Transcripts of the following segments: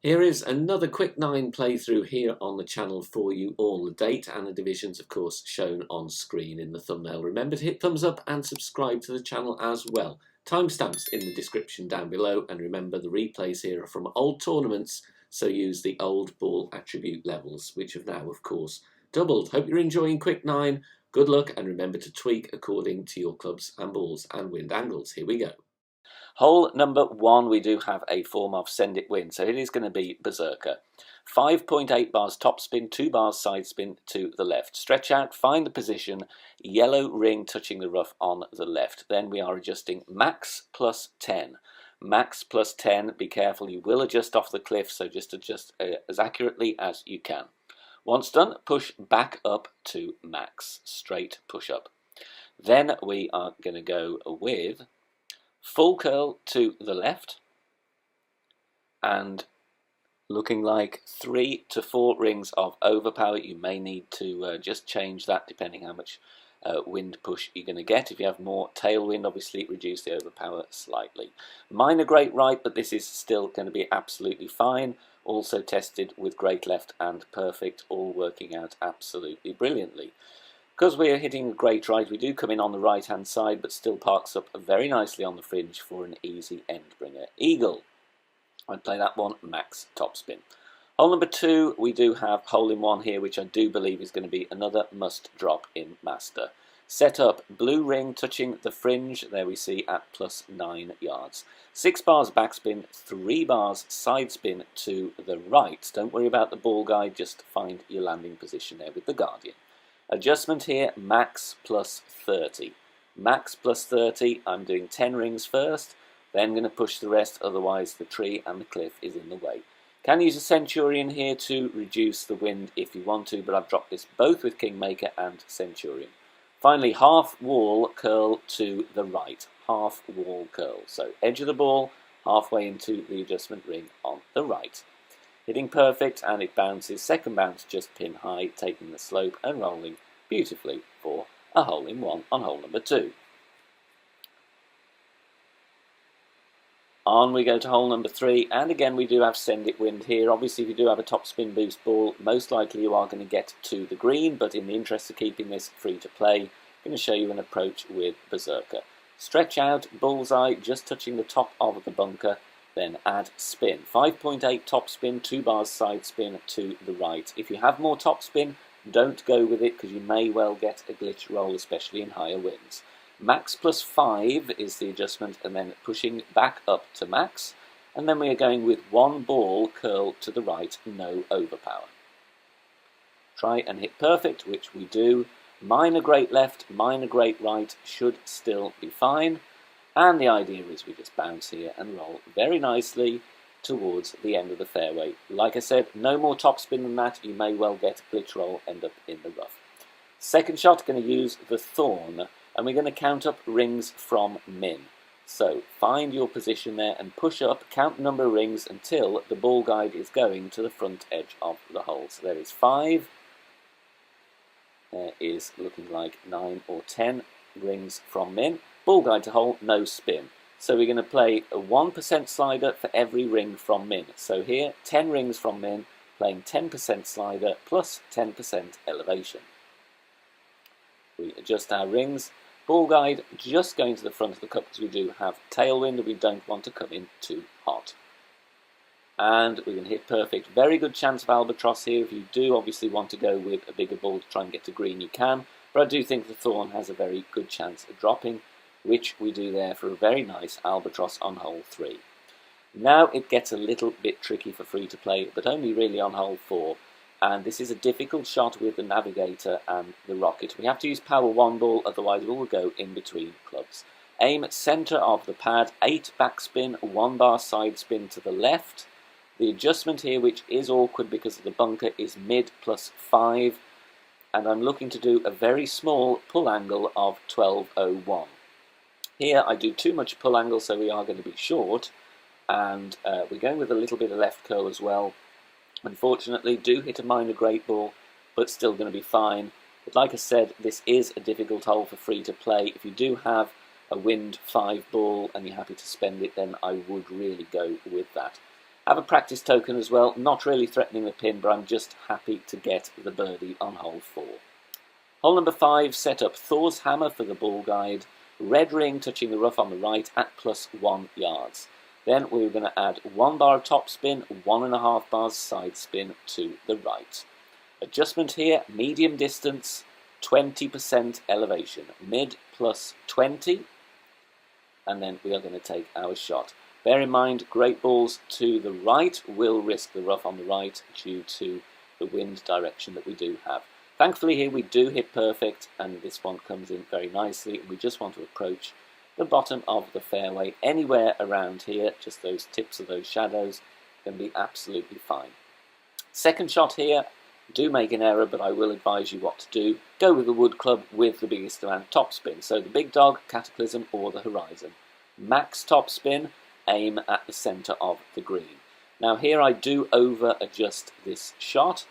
Here is another quick 9 playthrough here on the channel for you all. The date and the divisions, of course, shown on screen in the thumbnail. Remember to hit thumbs up and subscribe to the channel as well. Timestamps in the description down below, and remember the replays here are from old tournaments, so use the old ball attribute levels, which have now, of course, doubled. Hope you're enjoying Quick 9. Good luck, and remember to tweak according to your clubs and balls and wind angles. Here we go. Hole number 1, we do have a form of send it win, so it is going to be Berserker. 5.8 bars top spin, 2 bars side spin to the left. Stretch out, find the position, yellow ring touching the rough on the left. Then we are adjusting max plus 10. Max plus 10, be careful, you will adjust off the cliff, so just adjust as accurately as you can. Once done, push back up to max, straight push up. Then we are going to go with full curl to the left, and looking like 3 to 4 rings of overpower. You may need to just change that depending how much wind push you're going to get. If you have more tailwind, obviously reduce the overpower slightly. Minor great right, but this is still going to be absolutely fine. Also tested with great left and perfect, all working out absolutely brilliantly. Because we're hitting a great right, we do come in on the right hand side, but still parks up very nicely on the fringe for an easy end bringer. Eagle, I'd play that one max topspin. Hole number 2, we do have hole in 1 here, which I do believe is going to be another must drop in master. Set up, blue ring touching the fringe, there we see at plus 9 yards. 6 bars backspin, 3 bars side spin to the right. Don't worry about the ball guide, just find your landing position there with the Guardian. Adjustment here, max plus 30. Max plus 30, I'm doing 10 rings first, then going to push the rest, otherwise the tree and the cliff is in the way. Can use a Centurion here to reduce the wind if you want to, but I've dropped this both with Kingmaker and Centurion. Finally, half wall curl to the right, half wall curl. So edge of the ball, halfway into the adjustment ring on the right. Hitting perfect, and it bounces, second bounce just pin high, taking the slope and rolling beautifully for a hole in 1 on hole number 2. On we go to hole number 3, and again we do have send it wind here. Obviously if you do have a top spin boost ball, most likely you are going to get to the green, but in the interest of keeping this free to play, I'm going to show you an approach with Berserker. Stretch out, bullseye, just touching the top of the bunker, then add spin. 5.8 top spin, 2 bars side spin to the right. If you have more top spin, don't go with it because you may well get a glitch roll, especially in higher winds. Max plus 5 is the adjustment, and then pushing back up to max. And then we are going with 1 ball curl to the right, no overpower. Try and hit perfect, which we do. Minor great left, minor great right should still be fine. And the idea is we just bounce here and roll very nicely towards the end of the fairway. Like I said, no more topspin than that. You may well get a glitch roll, end up in the rough. Second shot, going to use the Thorn, and we're going to count up rings from min. So find your position there and push up, count the number of rings until the ball guide is going to the front edge of the hole. So there is 5. There is looking like 9 or 10 rings from min. Ball guide to hole, no spin. So we're going to play a 1% slider for every ring from min. So here, 10 rings from min, playing 10% slider plus 10% elevation. We adjust our rings. Ball guide just going to the front of the cup because we do have tailwind and we don't want to come in too hot. And we're going to hit perfect. Very good chance of albatross here. If you do obviously want to go with a bigger ball to try and get to green, you can. But I do think the Thorn has a very good chance of dropping, which we do there for a very nice albatross on hole 3. Now it gets a little bit tricky for free to play, but only really on hole 4. And this is a difficult shot with the Navigator and the Rocket. We have to use power 1 ball, otherwise we will go in between clubs. Aim at centre of the pad, 8 backspin, 1 bar side spin to the left. The adjustment here, which is awkward because of the bunker, is mid plus 5. And I'm looking to do a very small pull angle of 12.01. Here I do too much pull angle, so we are going to be short, and we're going with a little bit of left curl as well. Unfortunately, do hit a minor great ball, but still going to be fine. But like I said, this is a difficult hole for free to play. If you do have a wind 5 ball and you're happy to spend it, then I would really go with that. Have a practice token as well, not really threatening the pin, but I'm just happy to get the birdie on hole 4. Hole number 5, set up Thor's hammer for the ball guide, red ring touching the rough on the right at +1 yards. Then we're going to add 1 bar of top spin, 1.5 bars side spin to the right. Adjustment here, medium distance, 20% elevation, mid +20, and then we are going to take our shot. Bear in mind, great balls to the right will risk the rough on the right due to the wind direction that we do have. Thankfully here we do hit perfect, and this one comes in very nicely. We just want to approach the bottom of the fairway. Anywhere around here, just those tips of those shadows, can be absolutely fine. Second shot here, do make an error, but I will advise you what to do. Go with the wood club with the biggest amount of topspin. So the big dog, Cataclysm, or the Horizon. Max topspin, aim at the centre of the green. Now here I do over adjust this shot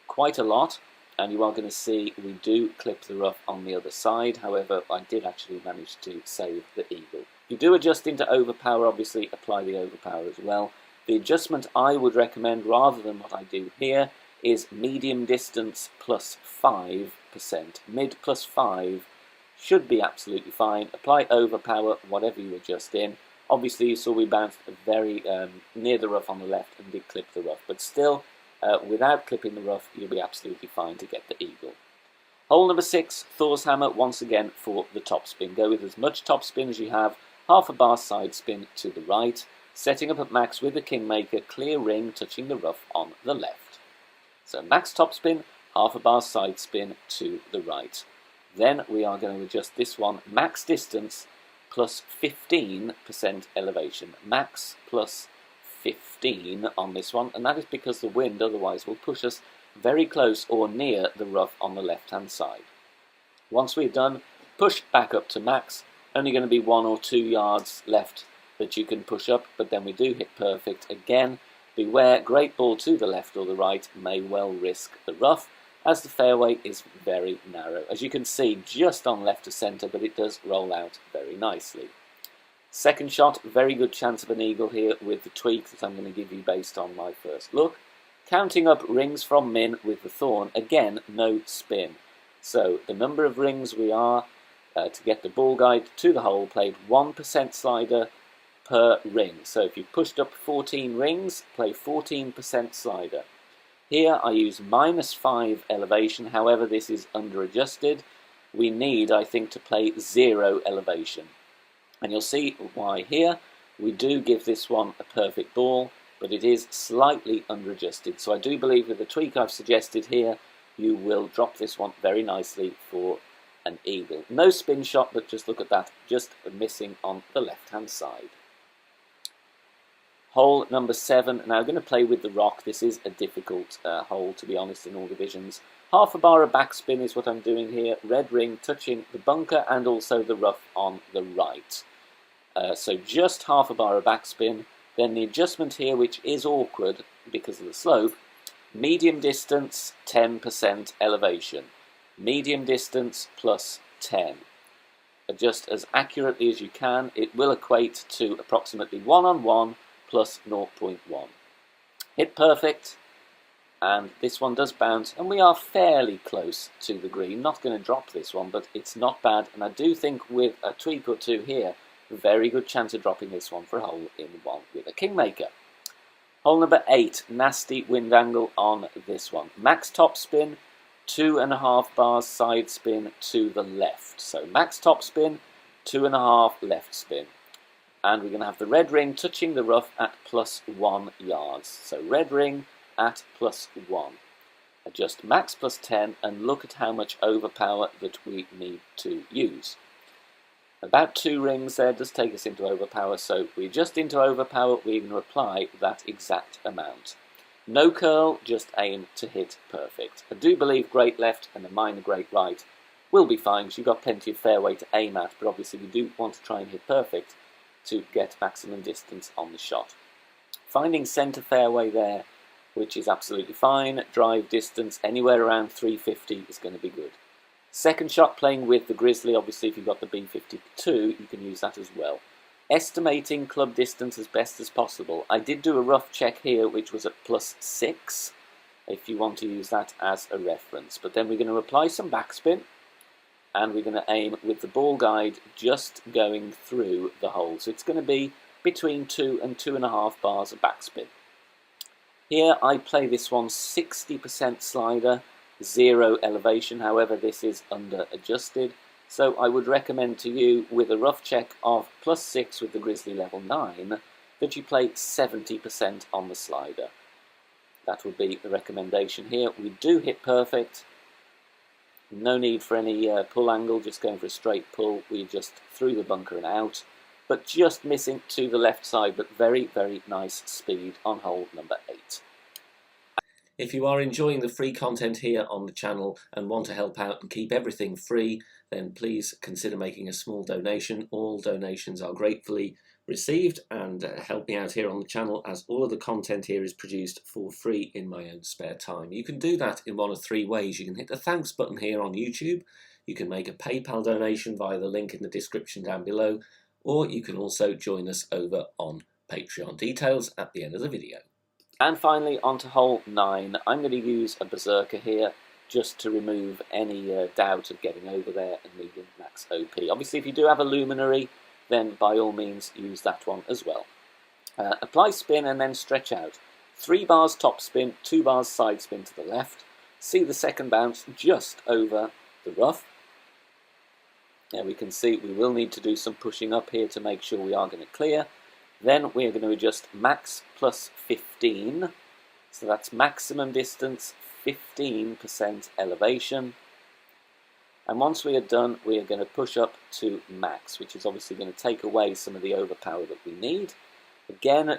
quite a lot, and you are going to see we do clip the rough on the other side. However, I did actually manage to save the eagle. If you do adjust into overpower, obviously apply the overpower as well. The adjustment I would recommend, rather than what I do here, is medium distance +5%. Mid +5 should be absolutely fine. Apply overpower, whatever you adjust in. Obviously you saw we bounced very near the rough on the left and did clip the rough, but still, without clipping the rough, you'll be absolutely fine to get the eagle. Hole number 6, Thor's hammer, once again for the topspin. Go with as much topspin as you have, half a bar side spin to the right, setting up at max with the kingmaker, clear ring touching the rough on the left. So max topspin, half a bar side spin to the right. Then we are going to adjust this one, max distance +15% elevation. Max +15 on this one, and that is because the wind otherwise will push us very close or near the rough on the left hand side. Once we're done, push back up to max. Only going to be 1 or 2 yards left that you can push up, but then we do hit perfect. Again, beware, great ball to the left or the right may well risk the rough, as the fairway is very narrow. As you can see, just on left of centre, but it does roll out very nicely. Second shot, very good chance of an eagle here with the tweak that I'm going to give you based on my first look. Counting up rings from min with the thorn, again, no spin. So the number of rings we are to get the ball guide to the hole played 1% slider per ring. So if you pushed up 14 rings, play 14% slider. Here I use -5 elevation, however this is under adjusted. We need, I think, to play 0 elevation. And you'll see why here. We do give this one a perfect ball, but it is slightly under adjusted. So I do believe with the tweak I've suggested here, you will drop this one very nicely for an eagle. No spin shot, but just look at that, just missing on the left hand side. Hole number 7, now I'm going to play with the rock. This is a difficult hole, to be honest, in all divisions. Half a bar of backspin is what I'm doing here. Red ring touching the bunker and also the rough on the right. So just half a bar of backspin. Then the adjustment here, which is awkward because of the slope. Medium distance, 10% elevation. Medium distance +10. Adjust as accurately as you can. It will equate to approximately 1-on-1 +0.1. Hit perfect, and this one does bounce, and we are fairly close to the green. Not going to drop this one, but it's not bad, and I do think with a tweak or two here, very good chance of dropping this one for a hole in one with a kingmaker. Hole number 8, nasty wind angle on this one. Max top spin, 2.5 bars side spin to the left. So max top spin, 2.5 left spin. And we're going to have the red ring touching the rough at +1 yards. So red ring at +1. Adjust max +10 and look at how much overpower that we need to use. About 2 rings there does take us into overpower, so if we adjust into overpower, we're going to apply that exact amount. No curl, just aim to hit perfect. I do believe great left and a minor great right will be fine, because you've got plenty of fairway to aim at, but obviously we do want to try and hit perfect to get maximum distance on the shot. Finding centre fairway there, which is absolutely fine. Drive distance anywhere around 350 is going to be good. Second shot, playing with the Grizzly. Obviously if you've got the B52 you can use that as well. Estimating club distance as best as possible. I did do a rough check here, which was at +6, if you want to use that as a reference. But then we're going to apply some backspin, and we're going to aim with the ball guide just going through the hole. So it's going to be between 2 and 2.5 bars of backspin. Here I play this one 60% slider, 0 elevation, however this is under adjusted. So I would recommend to you, with a rough check of +6 with the Grizzly level 9, that you play 70% on the slider. That would be the recommendation here. We do hit perfect. No need for any pull angle, just going for a straight pull. We just through the bunker and out, but just missing to the left side, but very, very nice speed on hole number 8. If you are enjoying the free content here on the channel and want to help out and keep everything free, then please consider making a small donation. All donations are gratefully received and help me out here on the channel, as all of the content here is produced for free in my own spare time. You can do that in one of 3 ways. You can hit the thanks button here on YouTube, you can make a PayPal donation via the link in the description down below, or you can also join us over on Patreon. Details at the end of the video. And finally, on to hole 9. I'm going to use a berserker here just to remove any doubt of getting over there and needing max OP. Obviously, if you do have a luminary, then by all means use that one as well. Apply spin and then stretch out. 3 bars top spin, 2 bars side spin to the left. See the second bounce just over the rough. Now we can see we will need to do some pushing up here to make sure we are going to clear. Then we are going to adjust max +15, so that's maximum distance, 15% elevation. And once we are done, we are going to push up to max, which is obviously going to take away some of the overpower that we need. Again,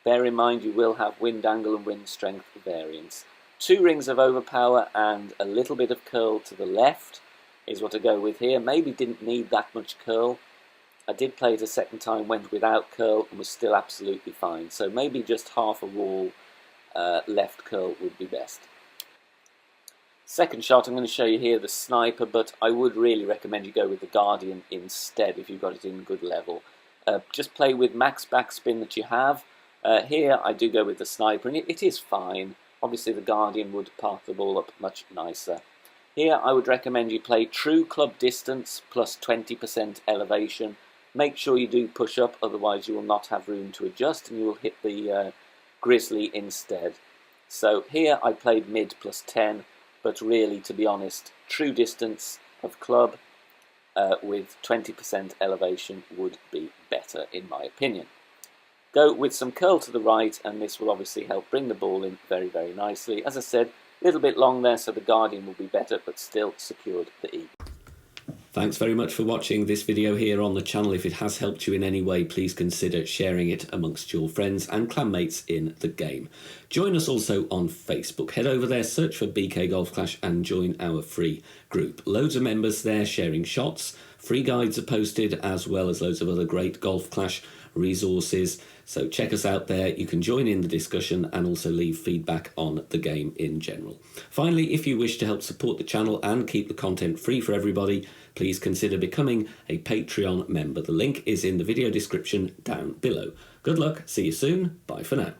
bear in mind you will have wind angle and wind strength variance. 2 rings of overpower and a little bit of curl to the left is what I go with here. Maybe didn't need that much curl. I did play it a second time, went without curl and was still absolutely fine. So maybe just half a wall left curl would be best. Second shot, I'm going to show you here the sniper, but I would really recommend you go with the Guardian instead if you've got it in good level. Just play with max backspin that you have. Here I do go with the sniper, and it is fine. Obviously the Guardian would park the ball up much nicer. Here I would recommend you play true club distance plus 20% elevation. Make sure you do push up, otherwise you will not have room to adjust and you will hit the Grizzly instead. So here I played mid +10, but really, to be honest, true distance of club with 20% elevation would be better in my opinion. Go with some curl to the right, and this will obviously help bring the ball in very, very nicely. As I said, a little bit long there, so the Guardian will be better, but still secured the E. Thanks very much for watching this video here on the channel. If it has helped you in any way, please consider sharing it amongst your friends and clanmates in the game. Join us also on Facebook. Head over there, search for BK Golf Clash and join our free group. Loads of members there sharing shots. Free guides are posted, as well as loads of other great Golf Clash resources. So check us out there. You can join in the discussion and also leave feedback on the game in general. Finally, if you wish to help support the channel and keep the content free for everybody, please consider becoming a Patreon member. The link is in the video description down below. Good luck, see you soon, bye for now.